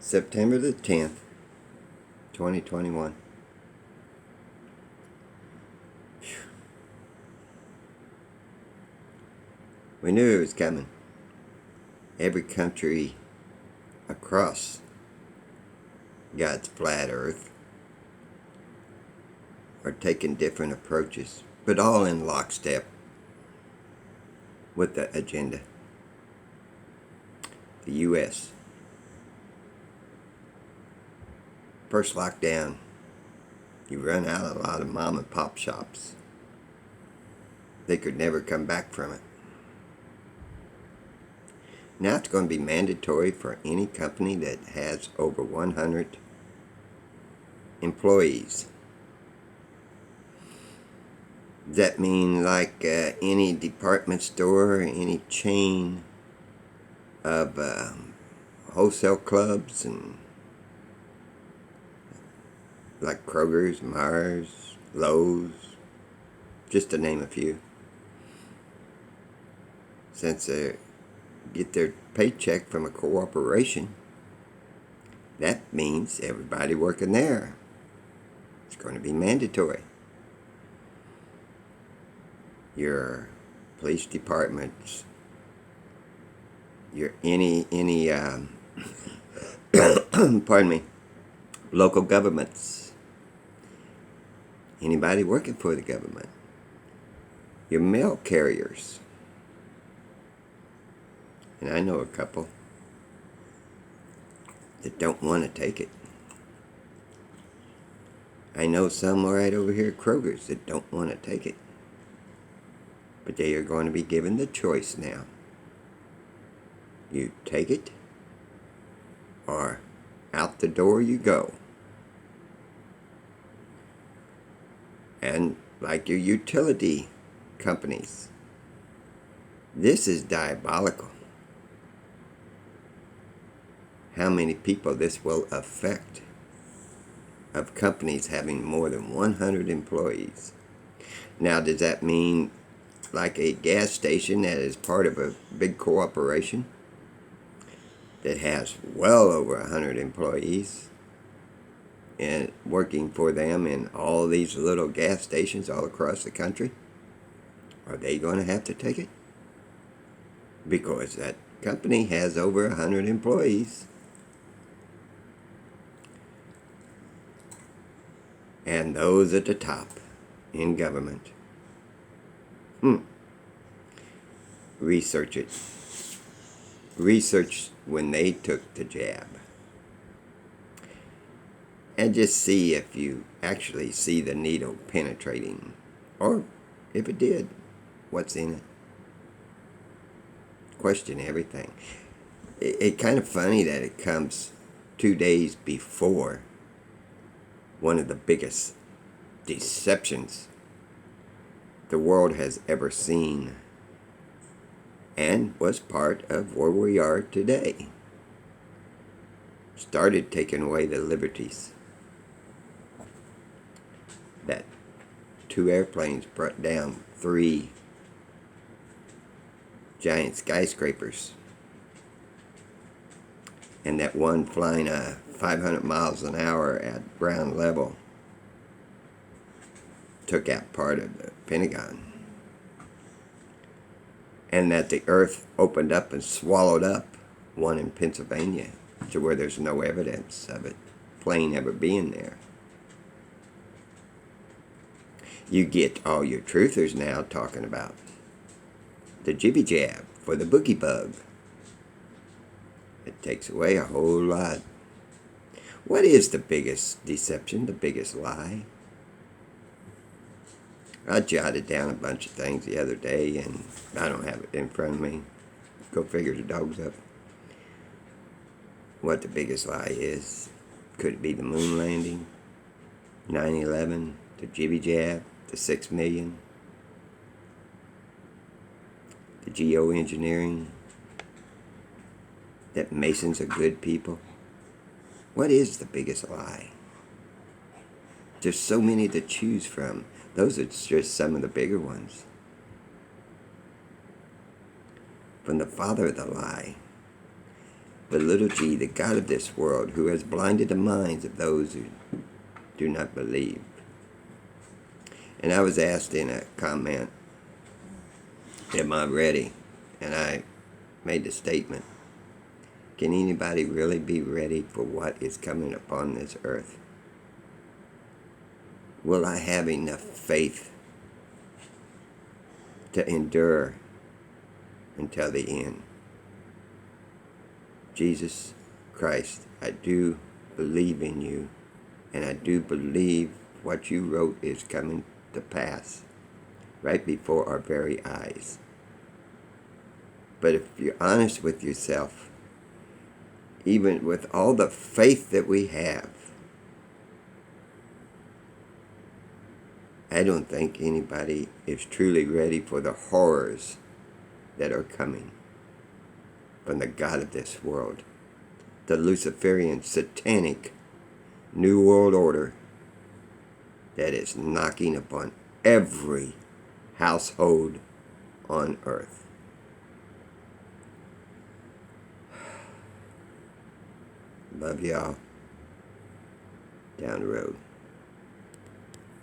September the 10th, 2021. We knew it was coming. Every country across God's flat earth are taking different approaches, but all in lockstep with the agenda. The U.S. First lockdown, you run out a lot of mom and pop shops. They could never come back from it. Now it's going to be mandatory for any company that has over 100 employees. Does that mean like any department store or any chain of wholesale clubs and like Kroger's, Mars, Lowe's, just to name a few? Since they get their paycheck from a corporation, that means everybody working there. It's going to be mandatory. Your police departments, your any pardon me, local governments, anybody working for the government, your mail carriers. And I know a couple that don't want to take it. I know some right over here at Kroger's that don't want to take it. But they are going to be given the choice now. You take it, or out the door you go. And like your utility companies, this is diabolical. How many people this will affect of companies having more than 100 employees. Now, does that mean like a gas station that is part of a big corporation that has well over 100 employees and working for them in all these little gas stations all across the country? Are they going to have to take it? Because that company has over 100 employees. And those at the top in government. Research it. Research when they took the jab. And just see if you actually see the needle penetrating. Or if it did, what's in it? Question everything. It's kind of funny that it comes 2 days before one of the biggest deceptions the world has ever seen, and was part of where we are today. Started taking away the liberties that 2 airplanes brought down 3 giant skyscrapers, and that one flying 500 miles an hour at ground level took out part of the Pentagon. And that the earth opened up and swallowed up one in Pennsylvania to where there's no evidence of a plane ever being there. You get all your truthers now talking about the jibby jab for the boogie bug. It takes away a whole lot. What is the biggest deception, the biggest lie? I jotted down a bunch of things the other day, and I don't have it in front of me. Go figure, the dog's up. What the biggest lie is. Could it be the moon landing, 9/11, the jibby jab, the 6 million, the geoengineering, that Masons are good people? What is the biggest lie? There's so many to choose from. Those are just some of the bigger ones. From the father of the lie, the little g, the God of this world, who has blinded the minds of those who do not believe. And I was asked in a comment, am I ready? And I made the statement, can anybody really be ready for what is coming upon this earth? Will I have enough faith to endure until the end? Jesus Christ, I do believe in you, and I do believe what you wrote is coming to pass right before our very eyes. But if you're honest with yourself, even with all the faith that we have, I don't think anybody is truly ready for the horrors that are coming from the God of this world, the Luciferian, Satanic, New World Order that is knocking upon every household on earth. Love y'all. Down the road.